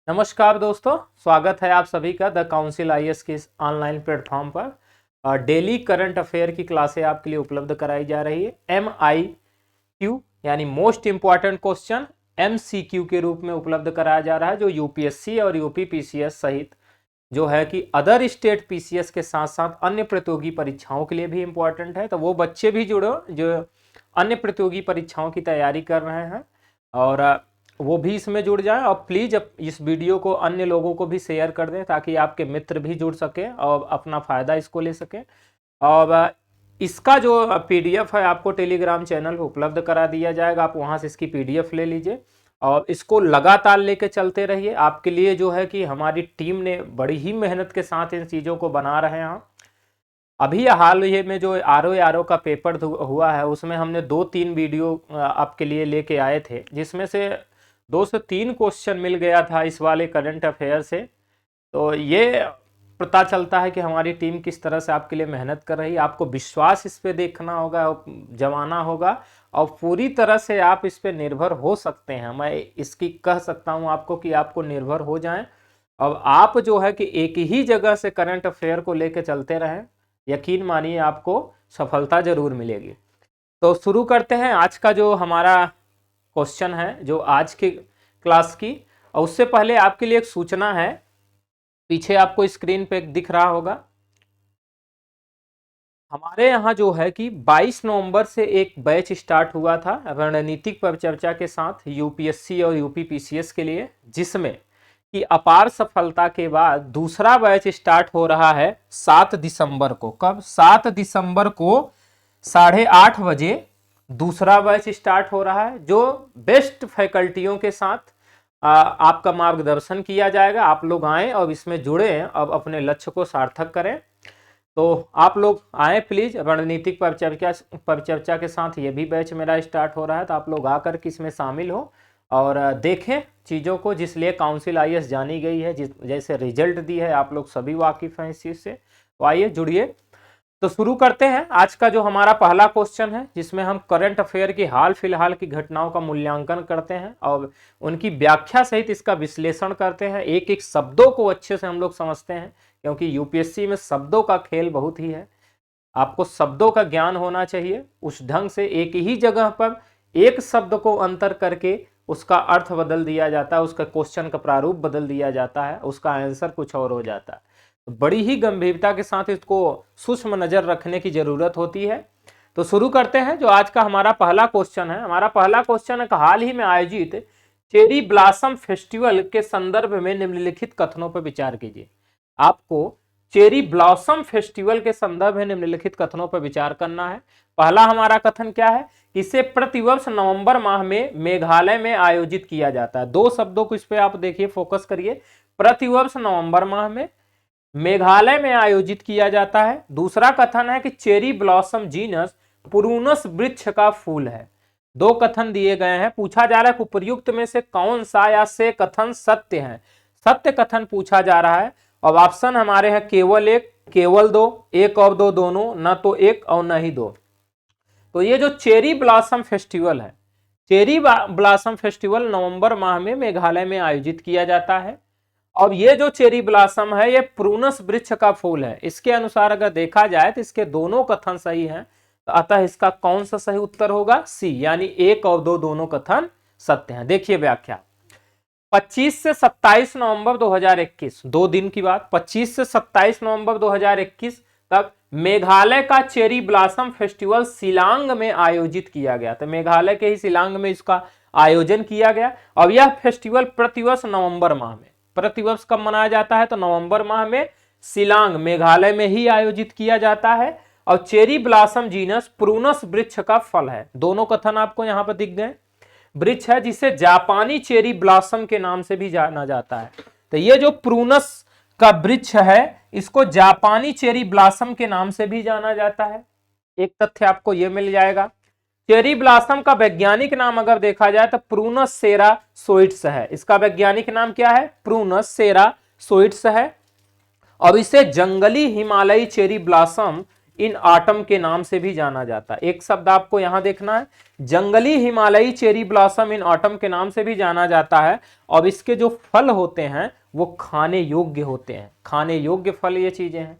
नमस्कार दोस्तों, स्वागत है आप सभी का द काउंसिल आईएएस के इस ऑनलाइन प्लेटफॉर्म पर। डेली करंट अफेयर की क्लासें आपके लिए उपलब्ध कराई जा रही है। MIQ यानी मोस्ट इम्पॉर्टेंट क्वेश्चन MCQ के रूप में उपलब्ध कराया जा रहा है, जो यूपीएससी और यूपी पीसीएस सहित जो है कि अदर स्टेट पीसीएस के साथ साथ अन्य प्रतियोगी परीक्षाओं के लिए भी इम्पोर्टेंट है। तो वो बच्चे भी जुड़ो जो अन्य प्रतियोगी परीक्षाओं की तैयारी कर रहे हैं और वो भी इसमें जुड़ जाएं। और प्लीज़ इस वीडियो को अन्य लोगों को भी शेयर कर दें ताकि आपके मित्र भी जुड़ सकें और अपना फ़ायदा इसको ले सकें। और इसका जो PDF है आपको टेलीग्राम चैनल पर उपलब्ध करा दिया जाएगा, आप वहाँ से इसकी PDF ले लीजिए और इसको लगातार लेके चलते रहिए। आपके लिए जो है कि हमारी टीम ने बड़ी ही मेहनत के साथ इन चीज़ों को बना रहे हैं। अभी हाल ही में जो RO का पेपर हुआ है उसमें हमने 2-3 वीडियो आपके लिए लेके आए थे, जिसमें से 2 से 3 क्वेश्चन मिल गया था इस वाले करंट अफेयर से। तो ये पता चलता है कि हमारी टीम किस तरह से आपके लिए मेहनत कर रही है। आपको विश्वास इस पे देखना होगा और जमाना होगा और पूरी तरह से आप इस पे निर्भर हो सकते हैं। मैं इसकी कह सकता हूँ आपको कि आपको निर्भर हो जाएं। अब आप जो है कि एक ही जगह से करंट अफेयर को लेकर चलते रहें, यकीन मानिए आपको सफलता जरूर मिलेगी। तो शुरू करते हैं आज का जो हमारा क्वेश्चन है, जो आज की क्लास की। और उससे पहले आपके लिए एक सूचना है, पीछे आपको स्क्रीन पे दिख रहा होगा। हमारे यहाँ जो है कि 22 नवंबर से एक बैच स्टार्ट हुआ था रणनीतिक परिचर्चा के साथ यूपीएससी और यूपी पीसीएस के लिए, जिसमें कि अपार सफलता के बाद दूसरा बैच स्टार्ट हो रहा है 7 दिसंबर को। कब? 7 दिसंबर को 8:30 बजे दूसरा बैच स्टार्ट हो रहा है, जो बेस्ट फैकल्टियों के साथ आपका मार्गदर्शन किया जाएगा। आप लोग आएँ और इसमें जुड़े और अपने लक्ष्य को सार्थक करें। तो आप लोग आए प्लीज़। रणनीतिक परिचर्चा के साथ ये भी बैच मेरा स्टार्ट हो रहा है, तो आप लोग आकर के इसमें शामिल हो और देखें चीज़ों को, जिसलिए काउंसिल आईएएस जानी गई है, जैसे रिजल्ट दी है आप लोग सभी वाकिफ़ हैं इस चीज़ से। तो आइए जुड़िए। तो शुरू करते हैं आज का जो हमारा पहला क्वेश्चन है, जिसमें हम करंट अफेयर की हाल फिलहाल की घटनाओं का मूल्यांकन करते हैं और उनकी व्याख्या सहित इसका विश्लेषण करते हैं। एक एक शब्दों को अच्छे से हम लोग समझते हैं, क्योंकि यूपीएससी में शब्दों का खेल बहुत ही है। आपको शब्दों का ज्ञान होना चाहिए। उस ढंग से एक ही जगह पर एक शब्द को अंतर करके उसका अर्थ बदल दिया जाता है, उसका क्वेश्चन का प्रारूप बदल दिया जाता है, उसका आंसर कुछ और हो जाता है। बड़ी ही गंभीरता के साथ इसको सूक्ष्म नजर रखने की जरूरत होती है। तो शुरू करते हैं। जो आज का हमारा पहला क्वेश्चन है, हमारा पहला क्वेश्चन है, हाल ही में आयोजित चेरी ब्लॉसम फेस्टिवल के संदर्भ में निम्नलिखित कथनों पर विचार कीजिए। आपको चेरी ब्लॉसम फेस्टिवल के संदर्भ में निम्नलिखित कथनों पर विचार करना है। पहला हमारा कथन क्या है? इसे प्रतिवर्ष नवंबर माह में मेघालय में आयोजित किया जाता है। 2 शब्दों को इस पे आप देखिए, फोकस करिए। प्रतिवर्ष नवंबर माह में मेघालय में आयोजित किया जाता है। दूसरा कथन है कि चेरी ब्लॉसम जीनस प्रूनस वृक्ष का फूल है। 2 कथन दिए गए हैं। पूछा जा रहा है उपर्युक्त में से कौन सा या से कथन सत्य है। सत्य कथन पूछा जा रहा है और ऑप्शन हमारे हैं केवल एक, केवल दो, एक और दो, दोनों, न तो एक और न ही दो। तो ये जो चेरी ब्लॉसम फेस्टिवल है, चेरी ब्लॉसम फेस्टिवल नवंबर माह में मेघालय में आयोजित किया जाता है। अब ये जो चेरी ब्लॉसम है ये प्रूनस वृक्ष का फूल है। इसके अनुसार अगर देखा जाए तो इसके दोनों कथन सही हैं, तो अतः इसका कौन सा सही उत्तर होगा? सी, यानी एक और दो दोनों कथन सत्य हैं। देखिए व्याख्या। 25 से 27 नवंबर 2021, 2 दिन की बात, 25 से 27 नवंबर 2021 तक मेघालय का चेरी ब्लॉसम फेस्टिवल शिलांग में आयोजित किया गया। तो मेघालय के ही शिलांग में इसका आयोजन किया गया। अब यह फेस्टिवल प्रतिवर्ष नवंबर माह में, प्रतिवर्ष कब मनाया जाता है? तो नवंबर माह में शिलांग मेघालय में ही आयोजित किया जाता है। और चेरी ब्लॉसम जीनस प्रूनस वृक्ष का फल है। दोनों कथन आपको यहां पर दिख गए। वृक्ष है जिसे जापानी चेरी ब्लॉसम के नाम से भी जाना जाता है। तो ये जो प्रूनस का वृक्ष है इसको जापानी चेरी ब्लॉसम के नाम से भी जाना जाता है। एक तथ्य आपको यह मिल जाएगा। चेरी ब्लॉसम का वैज्ञानिक नाम अगर देखा जाए तो प्रूनस सेरासोइड्स है। इसका वैज्ञानिक नाम क्या है? प्रूनस सेरासोइड्स है। और इसे जंगली हिमालयी चेरी ब्लॉसम इन ऑटम के नाम से भी जाना जाता है। एक शब्द आपको यहां देखना है, जंगली हिमालयी चेरी ब्लॉसम इन ऑटम के नाम से भी जाना जाता है। और इसके जो फल होते हैं वो खाने योग्य होते हैं, खाने योग्य फल ये चीजें हैं।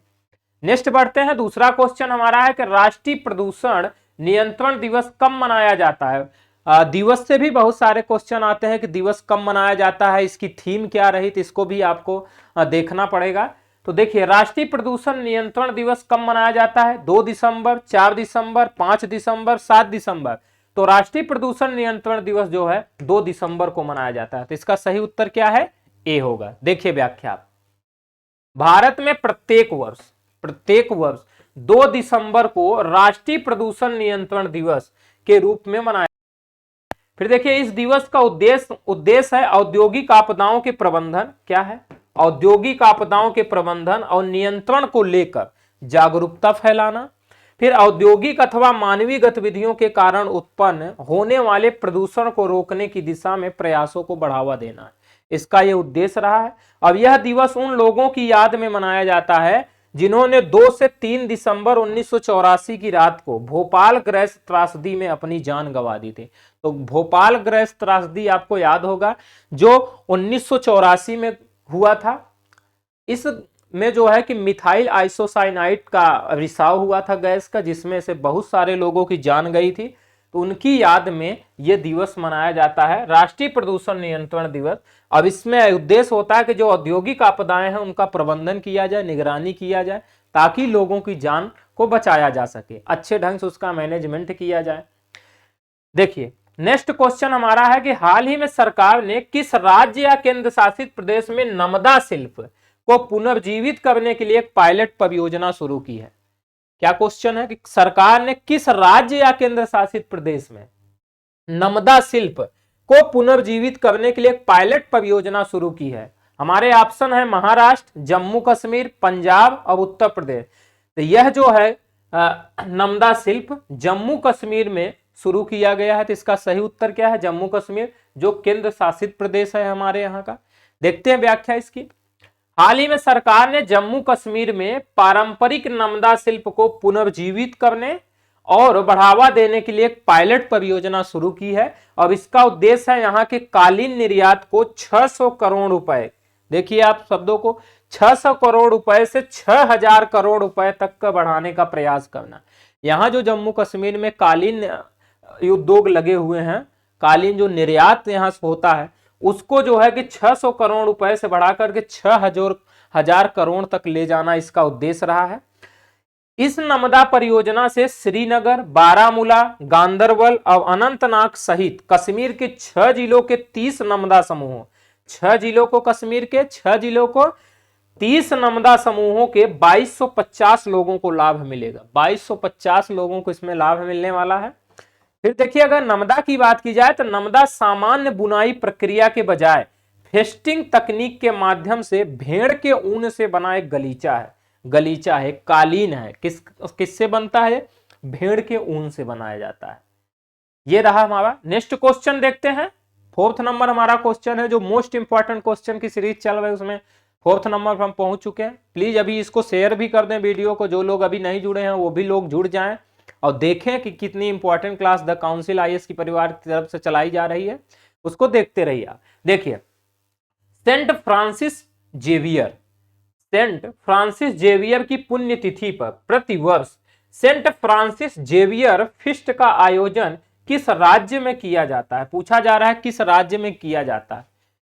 नेक्स्ट बढ़ते हैं, दूसरा क्वेश्चन हमारा है कि राष्ट्रीय प्रदूषण नियंत्रण दिवस कब मनाया जाता है। दिवस से भी बहुत सारे क्वेश्चन आते हैं कि दिवस कब मनाया जाता है, इसकी थीम क्या रही, तो इसको भी आपको देखना पड़ेगा। तो देखिए, राष्ट्रीय प्रदूषण नियंत्रण दिवस कब मनाया जाता है, 2 दिसंबर, 4 दिसंबर, 5 दिसंबर, 7 दिसंबर। तो राष्ट्रीय प्रदूषण नियंत्रण दिवस जो है 2 दिसंबर को मनाया जाता है। तो इसका सही उत्तर क्या है, ए होगा। देखिए व्याख्या, भारत में प्रत्येक वर्ष 2 दिसंबर को राष्ट्रीय प्रदूषण नियंत्रण दिवस के रूप में मनाया। फिर देखिए, इस दिवस का उद्देश्य है औद्योगिक आपदाओं के प्रबंधन, क्या है, औद्योगिक आपदाओं के प्रबंधन और नियंत्रण को लेकर जागरूकता फैलाना। फिर औद्योगिक अथवा मानवीय गतिविधियों के कारण उत्पन्न होने वाले प्रदूषण को रोकने की दिशा में प्रयासों को बढ़ावा देना है, इसका यह उद्देश्य रहा है। अब यह दिवस उन लोगों की याद में मनाया जाता है जिन्होंने 2 से 3 दिसंबर 1984 की रात को भोपाल गैस त्रासदी में अपनी जान गंवा दी थी। तो भोपाल गैस त्रासदी आपको याद होगा, जो 1984 में हुआ था। इस में जो है कि मिथाइल आइसोसाइनाइड का रिसाव हुआ था गैस का, जिसमें से बहुत सारे लोगों की जान गई थी। तो उनकी याद में यह दिवस मनाया जाता है, राष्ट्रीय प्रदूषण नियंत्रण दिवस। अब इसमें उद्देश्य होता है कि जो औद्योगिक आपदाएं हैं उनका प्रबंधन किया जाए, निगरानी किया जाए, ताकि लोगों की जान को बचाया जा सके, अच्छे ढंग से उसका मैनेजमेंट किया जाए। देखिए, नेक्स्ट क्वेश्चन हमारा है कि हाल ही में सरकार ने किस राज्य या केंद्र शासित प्रदेश में नमदा शिल्प को पुनर्जीवित करने के लिए एक पायलट परियोजना शुरू की है। क्या क्वेश्चन है कि सरकार ने किस राज्य या केंद्र शासित प्रदेश में नमदा शिल्प को पुनर्जीवित करने के लिए एक पायलट परियोजना शुरू की है। हमारे ऑप्शन है महाराष्ट्र, जम्मू कश्मीर, पंजाब और उत्तर प्रदेश। तो यह जो है नमदा शिल्प जम्मू कश्मीर में शुरू किया गया है। तो इसका सही उत्तर क्या है, जम्मू कश्मीर, जो केंद्र शासित प्रदेश है हमारे यहाँ का। देखते हैं व्याख्या इसकी। हाल ही में सरकार ने जम्मू कश्मीर में पारंपरिक नमदा शिल्प को पुनर्जीवित करने और बढ़ावा देने के लिए एक पायलट परियोजना शुरू की है। अब इसका उद्देश्य है यहाँ के कालीन निर्यात को 600 करोड़ रुपए, देखिए आप शब्दों को, 600 करोड़ रुपए से 6000 करोड़ रुपए तक का बढ़ाने का प्रयास करना। यहाँ जो जम्मू कश्मीर में कालीन उद्योग लगे हुए हैं, कालीन जो निर्यात यहाँ से होता है, उसको जो है कि 600 करोड़ रुपए से बढ़ाकर के 6000 करोड़ तक ले जाना इसका उद्देश्य रहा है। इस नमदा परियोजना से श्रीनगर, बारामूला, गांदरबल और अनंतनाग सहित कश्मीर के 6 जिलों के 30 नमदा समूहों, 6 जिलों को, कश्मीर के 6 जिलों को 30 नमदा समूहों के 2250 लोगों को लाभ मिलेगा। 2250 लोगों को इसमें लाभ मिलने वाला है। फिर देखिए, अगर नमदा की बात की जाए तो नमदा सामान्य बुनाई प्रक्रिया के बजाय फेस्टिंग तकनीक के माध्यम से भेड़ के ऊन से बना एक गलीचा है, कालीन है। किससे बनता है, भेड़ के ऊन से बनाया जाता है। ये रहा हमारा। नेक्स्ट क्वेश्चन देखते हैं। 4th नंबर हमारा क्वेश्चन है, जो मोस्ट इंपॉर्टेंट क्वेश्चन की सीरीज चल रही है उसमें 4th नंबर पर हम पहुंच चुके हैं। प्लीज अभी इसको शेयर भी कर दें वीडियो को, जो लोग अभी नहीं जुड़े हैं वो भी लोग जुड़ जाएं और देखें कि कितनी important class the council IAS की परिवार की तरफ से चलाई जा रही है, उसको देखते रहिए। देखिए, सेंट फ्रांसिस जेवियर की पुण्यतिथि पर प्रतिवर्ष सेंट फ्रांसिस जेवियर फीस्ट का आयोजन किस राज्य में किया जाता है। पूछा जा रहा है किस राज्य में किया जाता है।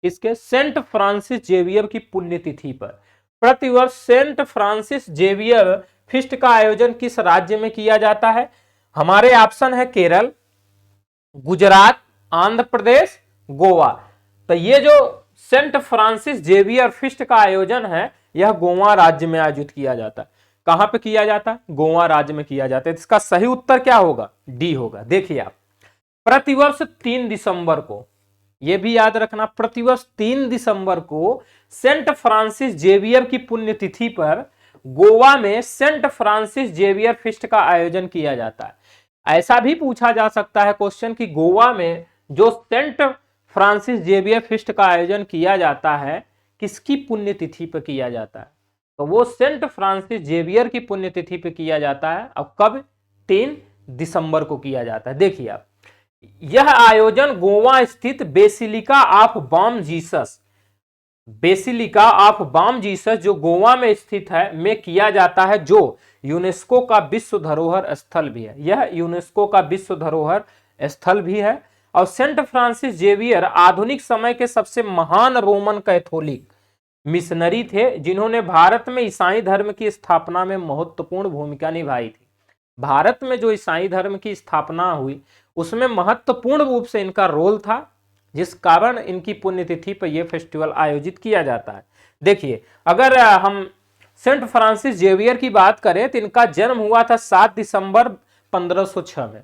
इसके सेंट फ्रांसिस जेवियर की पुण्यतिथि पर प्रतिवर्ष सेंट फ्रांसिस जेवियर फीस्ट का आयोजन किस राज्य में किया जाता है। हमारे ऑप्शन है केरल, गुजरात, आंध्र प्रदेश, गोवा। तो ये जो सेंट फ्रांसिस जेवियर फीस्ट का आयोजन है यह गोवा राज्य में आयोजित किया जाता है। कहां पे किया जाता है, गोवा राज्य में किया जाता है। इसका सही उत्तर क्या होगा, डी होगा। देखिए आप, प्रतिवर्ष 3 दिसंबर को, यह भी याद रखना, प्रतिवर्ष 3 दिसंबर को सेंट फ्रांसिस जेवियर की पुण्यतिथि पर गोवा में सेंट फ्रांसिस जेवियर फीस्ट का आयोजन किया जाता है। ऐसा भी पूछा जा सकता है क्वेश्चन कि गोवा में जो सेंट फ्रांसिस जेवियर फीस्ट का आयोजन किया जाता है किसकी पुण्यतिथि पर किया जाता है। तो वो सेंट फ्रांसिस जेवियर की पुण्यतिथि पे किया जाता है। अब कब? 3 दिसंबर को किया जाता है। देखिए आप, यह आयोजन गोवा स्थित basilica of Bom Jesus, basilica of Bom Jesus जो गोवा में स्थित है, में किया जाता है, जो यूनेस्को का विश्व धरोहर स्थल भी है। यह यूनेस्को का विश्व धरोहर स्थल भी है। और सेंट फ्रांसिस जेवियर आधुनिक समय के सबसे महान रोमन कैथोलिक मिशनरी थे, जिन्होंने भारत में ईसाई धर्म की स्थापना में महत्वपूर्ण भूमिका निभाई थी। भारत में जो ईसाई धर्म की स्थापना हुई उसमें महत्वपूर्ण रूप से इनका रोल था, जिस कारण इनकी पुण्यतिथि पर यह फेस्टिवल आयोजित किया जाता है। देखिए, अगर हम सेंट फ्रांसिस जेवियर की बात करें तो इनका जन्म हुआ था 7 दिसंबर 1506 में।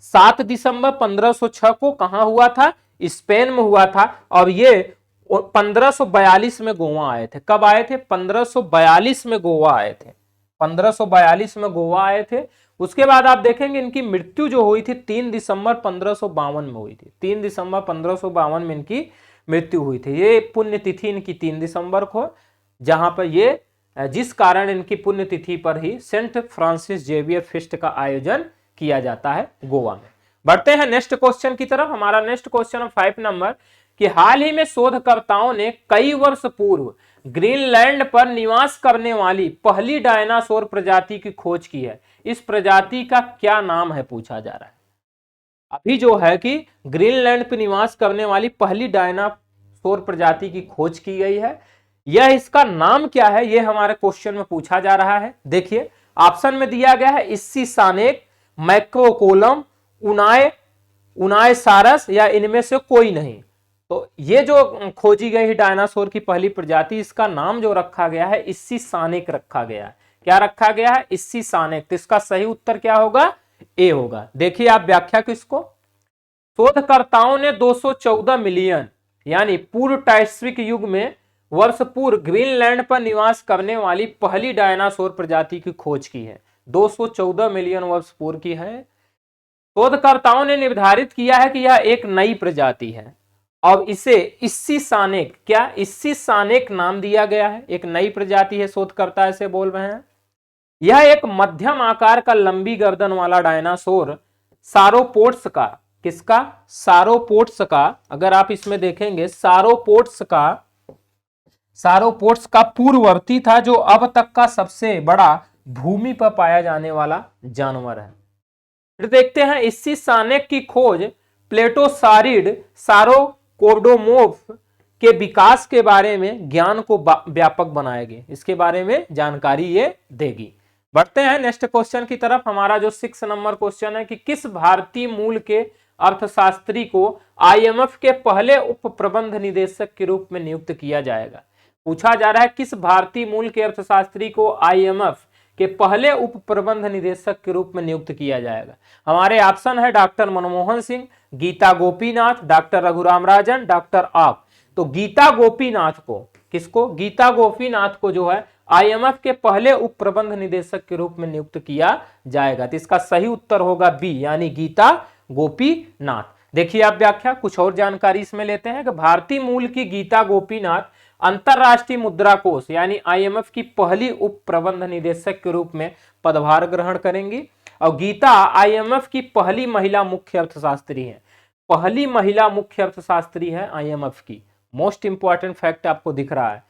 7 दिसंबर 1506 को कहां हुआ था? स्पेन में हुआ था। और ये 1542 में गोवा आए थे। कब आए थे? 1542 में गोवा आए थे। 1542 में गोवा आए थे। उसके बाद आप देखेंगे इनकी मृत्यु जो हुई थी 3 दिसंबर 1552 में हुई थी। 3 दिसंबर 1552 में इनकी मृत्यु हुई थी। ये पुण्यतिथि इनकी 3 दिसंबर को, जहां पर ये जिस कारण इनकी पुण्यतिथि पर ही सेंट फ्रांसिस जेवियर फेस्ट का आयोजन किया जाता है गोवा में। बढ़ते हैं नेक्स्ट क्वेश्चन की तरफ। हमारा नेक्स्ट क्वेश्चन 5 नंबर कि हाल ही में शोधकर्ताओं ने कई वर्ष पूर्व ग्रीनलैंड पर निवास करने वाली पहली डायनासोर प्रजाति की खोज की है। इस प्रजाति का क्या नाम है, पूछा जा रहा है। अभी जो है कि ग्रीनलैंड पर निवास करने वाली पहली डायनासोर प्रजाति की खोज की गई है। यह इसका नाम क्या है, यह हमारे क्वेश्चन में पूछा जा रहा है। देखिए, ऑप्शन में दिया गया है इस्सीसानेक, मैक्रोकोलम, उनायसारस या इनमें से कोई नहीं। तो ये जो खोजी गई डायनासोर की पहली प्रजाति, इसका नाम जो रखा गया है इस्सीसानेक रखा गया है। क्या रखा गया है? इस्सीसानेक। तो इसका सही उत्तर क्या होगा? ए होगा। देखिए आप व्याख्या किसको, शोधकर्ताओं ने 214 मिलियन यानी पूर्व टाइस्विक युग में वर्ष पूर्व ग्रीनलैंड पर निवास करने वाली पहली डायनासोर प्रजाति की खोज की है। 214 मिलियन वर्ष पूर्व की है। शोधकर्ताओं ने निर्धारित किया है कि यह एक नई प्रजाति है और इसे इस्सीसानेक, क्या इस्सीसानेक नाम दिया गया है। एक नई प्रजाति है, शोधकर्ता ऐसे बोल रहे हैं। यह एक मध्यम आकार का लंबी गर्दन वाला डायनासोर सारोपोड्स का, किसका? सारोपोड्स का। अगर आप इसमें देखेंगे सारोपोड्स का पूर्ववर्ती था, जो अब तक का सबसे बड़ा भूमि पर पाया जाने वाला जानवर है। फिर देखते हैं इस्सीसानेक की खोज प्लेटोसारिड सारोकोडोमोर्फ के विकास के बारे में ज्ञान को व्यापक बनाएगी। इसके बारे में जानकारी ये देगी। बढ़ते हैं नेक्स्ट क्वेश्चन की तरफ। हमारा जो 6 नंबर क्वेश्चन है कि किस भारतीय मूल के अर्थशास्त्री को आईएमएफ के पहले उप प्रबंध निदेशक के रूप में नियुक्त किया जाएगा। पूछा जा रहा है किस भारतीय मूल के अर्थशास्त्री को आईएमएफ के पहले उप प्रबंध निदेशक के रूप में नियुक्त किया जाएगा। हमारे ऑप्शन है doctor Manmohan Singh, Gita Gopinath, doctor Raghuram Rajan, doctor आप। तो गीता गोपीनाथ को, किसको? गीता गोपीनाथ को जो है आईएमएफ के पहले उप प्रबंध निदेशक के रूप में नियुक्त किया जाएगा। तो इसका सही उत्तर होगा बी, यानी गीता गोपीनाथ। देखिए आप व्याख्या, कुछ और जानकारी इसमें लेते हैं कि भारतीय मूल की गीता गोपीनाथ अंतरराष्ट्रीय मुद्रा कोष यानी आईएमएफ की पहली उप प्रबंध निदेशक के रूप में पदभार ग्रहण करेंगी। और गीता आईएमएफ की पहली महिला मुख्य अर्थशास्त्री है। पहली महिला मुख्य अर्थशास्त्री है आईएमएफ की। मोस्ट इंपॉर्टेंट फैक्ट आपको दिख रहा है।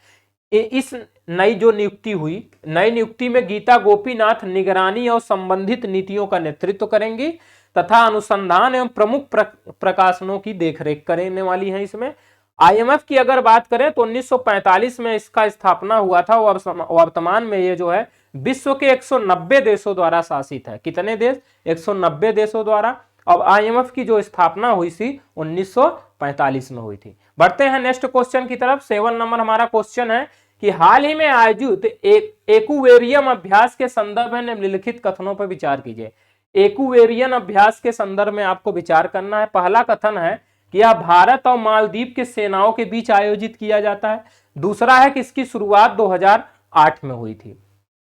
इस नई जो नियुक्ति हुई, नई नियुक्ति में गीता गोपीनाथ निगरानी और संबंधित नीतियों का नेतृत्व करेंगी तथा अनुसंधान एवं प्रमुख प्रकाशनों की देखरेख करने वाली हैं। इसमें आईएमएफ की अगर बात करें तो 1945 में इसका स्थापना हुआ था और वर्तमान में ये जो है विश्व के 190 देशों द्वारा शासित है। कितने देश? 190 देशों द्वारा। अब आईएमएफ की जो स्थापना हुई थी 1945 में हुई थी। बढ़ते हैं नेक्स्ट क्वेश्चन की तरफ। 7 नंबर हमारा क्वेश्चन है कि हाल ही में आयोजित एक्वेरियम अभ्यास के संदर्भ में निम्नलिखित कथनों पर विचार कीजिए। एक्वेरियम अभ्यास के संदर्भ में आपको विचार करना है। पहला कथन है कि यह भारत और मालदीव के सेनाओं के बीच आयोजित किया जाता है। दूसरा है कि इसकी शुरुआत 2008 में हुई थी।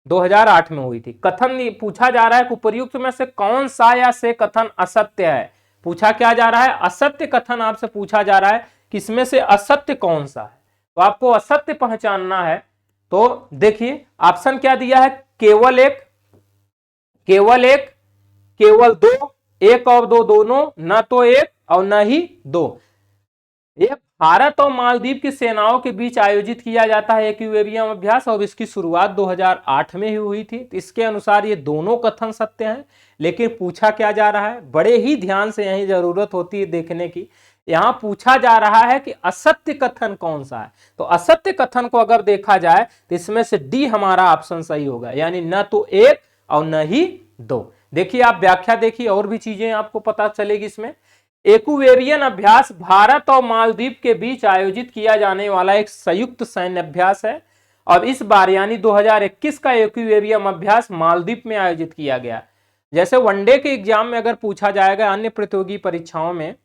2008 में हुई थी। कथन पूछा जा रहा है कि उपर्युक्त में से कौन सा या से कथन असत्य है। पूछा क्या जा रहा है? असत्य कथन आपसे पूछा जा रहा है कि इसमें से असत्य कौन सा है। तो आपको असत्य पहचानना है। तो देखिए ऑप्शन क्या दिया है, केवल एक, केवल एक, केवल दो, एक और दो दोनों, न तो एक और न ही दो। ये भारत और मालदीव की सेनाओं के बीच आयोजित किया जाता है एक्विलिब्रियम अभ्यास, और इसकी शुरुआत 2008 में ही हुई थी। तो इसके अनुसार ये दोनों कथन सत्य हैं, लेकिन पूछा क्या जा रहा है, बड़े ही ध्यान से यही जरूरत होती है देखने की। यहां पूछा जा रहा है कि असत्य कथन कौन सा है। तो असत्य कथन को अगर देखा जाए तो इसमें से डी हमारा ऑप्शन सही होगा, यानी न तो एक और न ही दो। देखिए आप व्याख्या देखिए, और भी चीजें आपको पता चलेगी इसमें। एक्विलिब्रियम अभ्यास भारत और मालदीव के बीच आयोजित किया जाने वाला एक संयुक्त सैन्य अभ्यास है। अब इस बार यानी 2021 का एक्विलिब्रियम अभ्यास मालदीव में आयोजित किया गया। जैसे वनडे के एग्जाम में अगर पूछा जाएगा अन्य प्रतियोगी परीक्षाओं में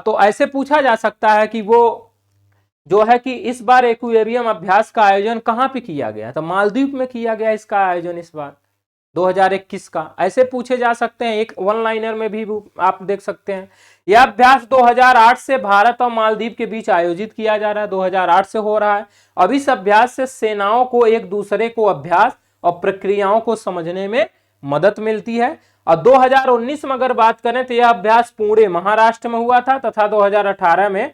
तो ऐसे पूछा जा सकता है कि वो जो है कि इस बार एक्विलिब्रियम अभ्यास का आयोजन कहां पे किया गया, तो मालदीव में किया गया इसका आयोजन इस बार 2021 का। ऐसे पूछे जा सकते हैं, एक वन लाइनर में भी आप देख सकते हैं। यह अभ्यास 2008 से भारत और मालदीव के बीच आयोजित किया जा रहा है, 2008 से हो रहा है। अब इस अभ्यास से सेनाओं को एक दूसरे को अभ्यास और प्रक्रियाओं को समझने में मदद मिलती है। और 2019 में अगर बात करें तो यह अभ्यास पुणे महाराष्ट्र में हुआ था, तथा 2018 में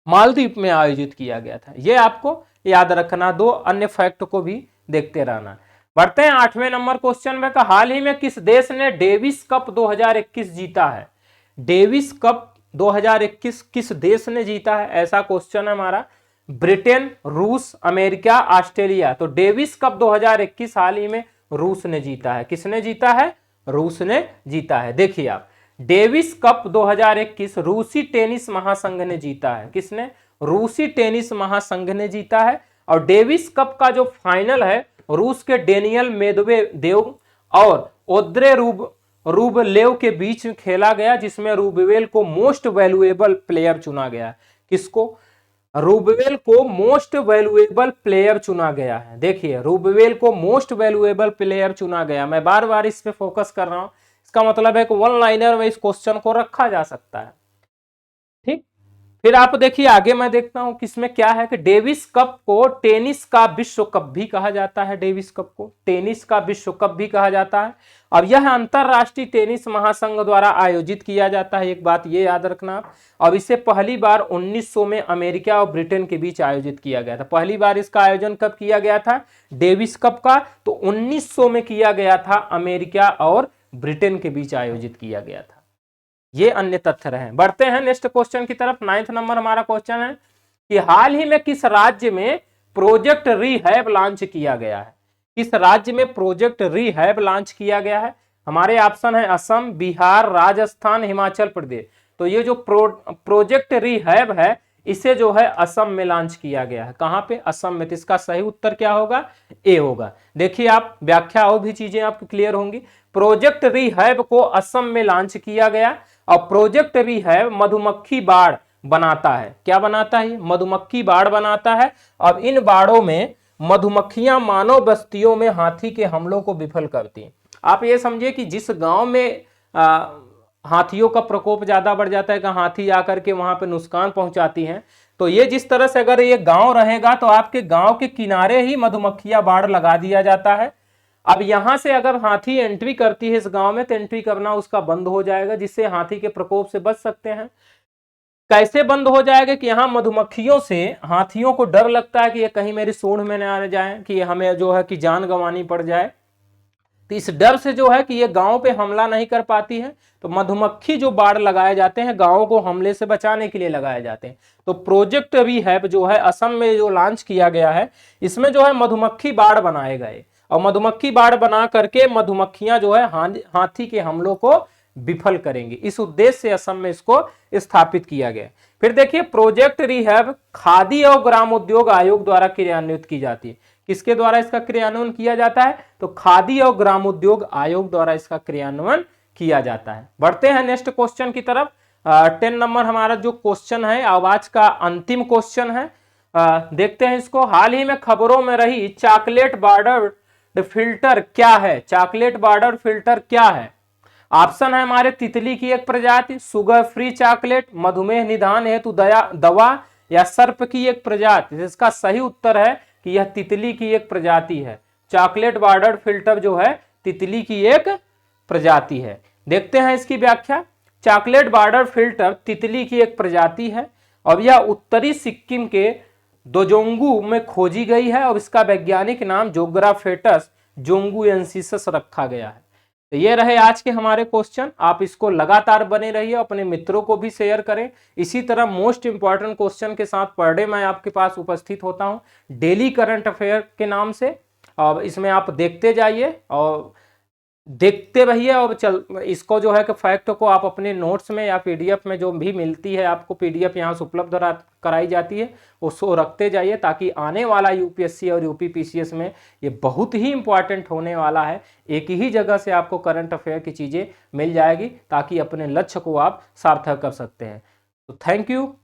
मालदीव में आयोजित किया गया था। यह आपको याद रखना, दो अन्य फैक्ट को भी देखते रहना। बढ़ते हैं 8वें नंबर क्वेश्चन में। हाल ही में किस देश ने डेविस कप 2021 जीता है? डेविस कप 2021 किस देश ने जीता है, ऐसा क्वेश्चन है हमारा। ब्रिटेन, रूस, अमेरिका, ऑस्ट्रेलिया। तो डेविस कप 2021 हाल ही में रूस ने जीता है। किसने जीता है? रूस ने जीता है। देखिए आप, डेविस कप 2021 रूसी टेनिस महासंघ ने जीता है। किसने? रूसी टेनिस महासंघ ने जीता है। और डेविस कप का जो फाइनल है रूस के डेनियल मेदवेदेव और ओद्रे रूबलेव के बीच खेला गया, जिसमें रूबलेव को मोस्ट वैल्यूएबल प्लेयर चुना गया। किसको? रूबलेव को मोस्ट वैल्यूएबल प्लेयर चुना गया है। देखिए रूबलेव को मोस्ट वैल्यूएबल प्लेयर चुना गया। मैं बार बार इस पे फोकस कर रहा हूं, इसका मतलब है कि वन लाइनर में इस क्वेश्चन को रखा जा सकता है। ठीक, फिर आप देखिए आगे मैं देखता हूं किसमें क्या है कि डेविस कप को टेनिस का विश्व कप भी कहा जाता है। डेविस कप को टेनिस का विश्व कप भी कहा जाता है। और यह अंतरराष्ट्रीय टेनिस महासंघ द्वारा आयोजित किया जाता है, एक बात ये याद रखना। अब इसे पहली बार 1900 में अमेरिका और ब्रिटेन के बीच आयोजित किया गया था। पहली बार इसका आयोजन कब किया गया था डेविस कप का? तो 1900 में किया गया था, अमेरिका और ब्रिटेन के बीच आयोजित किया गया था। ये अन्य तथ्य रहे। बढ़ते हैं नेक्स्ट क्वेश्चन की तरफ। 9th नंबर हमारा क्वेश्चन है कि हाल ही में किस राज्य में प्रोजेक्ट रीहैब लॉन्च किया गया है? किस राज्य में प्रोजेक्ट रीहैब लॉन्च किया गया है? हमारे ऑप्शन है असम, बिहार, राजस्थान, हिमाचल प्रदेश। तो ये जो प्रोजेक्ट रीहैब है इसे जो है असम में लॉन्च किया गया है। कहां पे? असम में। तो इसका सही उत्तर क्या होगा? ए होगा। देखिए आप व्याख्या और भी चीजें आपको क्लियर होंगी। प्रोजेक्ट रीहैब को असम में लॉन्च किया गया। और प्रोजेक्ट रीहैब मधुमक्खी बाड़ बनाता है। क्या बनाता है? मधुमक्खी बाड़ बनाता है। अब इन बाड़ों में मधुमक्खियां मानव बस्तियों में हाथी के हमलों को विफल करती हैं। आप ये समझिए कि जिस गांव में हाथियों का प्रकोप ज्यादा बढ़ जाता है कि हाथी आकर के वहां पे नुकसान पहुंचाती हैं, तो ये जिस तरह से अगर ये गांव रहेगा तो आपके गांव के किनारे ही मधुमक्खियां बाड़ लगा दिया जाता है। अब यहां से अगर हाथी एंट्री करती है इस गांव में तो एंट्री करना उसका बंद हो जाएगा, जिससे हाथी के प्रकोप से बच सकते हैं। कैसे बंद हो जाएगा कि यहाँ मधुमक्खियों से हाथियों को डर लगता है कि ये कहीं मेरी सूंड में न आ जाए, कि हमें जो है कि जान गंवानी पड़ जाए। तो इस डर से जो है कि ये गांव पे हमला नहीं कर पाती है, तो मधुमक्खी जो बाड़ लगाए जाते हैं गांवों को हमले से बचाने के लिए लगाए जाते हैं। तो प्रोजेक्ट रीहैब जो है असम में जो लॉन्च किया गया है, इसमें जो है मधुमक्खी बाड़ बनाए गए और मधुमक्खी बाड़ बना करके मधुमक्खियां जो है हाथी के हमलों को विफल करेंगी। इस उद्देश्य से असम में इसको स्थापित किया गया। फिर देखिए प्रोजेक्ट रीहैब खादी और ग्रामोद्योग आयोग द्वारा क्रियान्वित की जाती है। किसके द्वारा इसका क्रियान्वयन किया जाता है? तो खादी और ग्रामोद्योग आयोग द्वारा इसका क्रियान्वयन किया जाता है। बढ़ते हैं नेक्स्ट क्वेश्चन की तरफ। 10 नंबर हमारा जो क्वेश्चन है आवाज का अंतिम क्वेश्चन है। देखते हैं इसको। हाल ही में खबरों में रही चॉकलेट बॉर्डर फिल्टर क्या है? चॉकलेट बॉर्डर फिल्टर क्या है? ऑप्शन है हमारे तितली की एक प्रजाति, सुगर फ्री चॉकलेट, मधुमेह निदान हेतु दवा, या सर्प की एक प्रजाति। इसका सही उत्तर है कि यह तितली की एक प्रजाति है। चॉकलेट बॉर्डर्ड फिल्टर जो है तितली की एक प्रजाति है। देखते हैं इसकी व्याख्या। चॉकलेट बॉर्डर्ड फिल्टर तितली की एक प्रजाति है और यह उत्तरी सिक्किम के दोजोंगू में खोजी गई है और इसका वैज्ञानिक नाम जोग्राफेटस जोंगुएंसिस रखा गया है। तो ये रहे आज के हमारे क्वेश्चन। आप इसको लगातार बने रहिए, अपने मित्रों को भी शेयर करें। इसी तरह मोस्ट इंपॉर्टेंट क्वेश्चन के साथ पर डे मैं आपके पास उपस्थित होता हूं डेली करंट अफेयर के नाम से। और इसमें आप देखते जाइए और देखते रहिए और इसको जो है कि फैक्ट को आप अपने नोट्स में या पीडीएफ में जो भी मिलती है आपको पीडीएफ यहाँ से उपलब्ध कराई जाती है उसको रखते जाइए, ताकि आने वाला यूपीएससी और यूपीपीसीएस में ये बहुत ही इंपॉर्टेंट होने वाला है। एक ही जगह से आपको करंट अफेयर की चीज़ें मिल जाएगी ताकि अपने लक्ष्य को आप सार्थक कर सकते हैं। तो थैंक यू।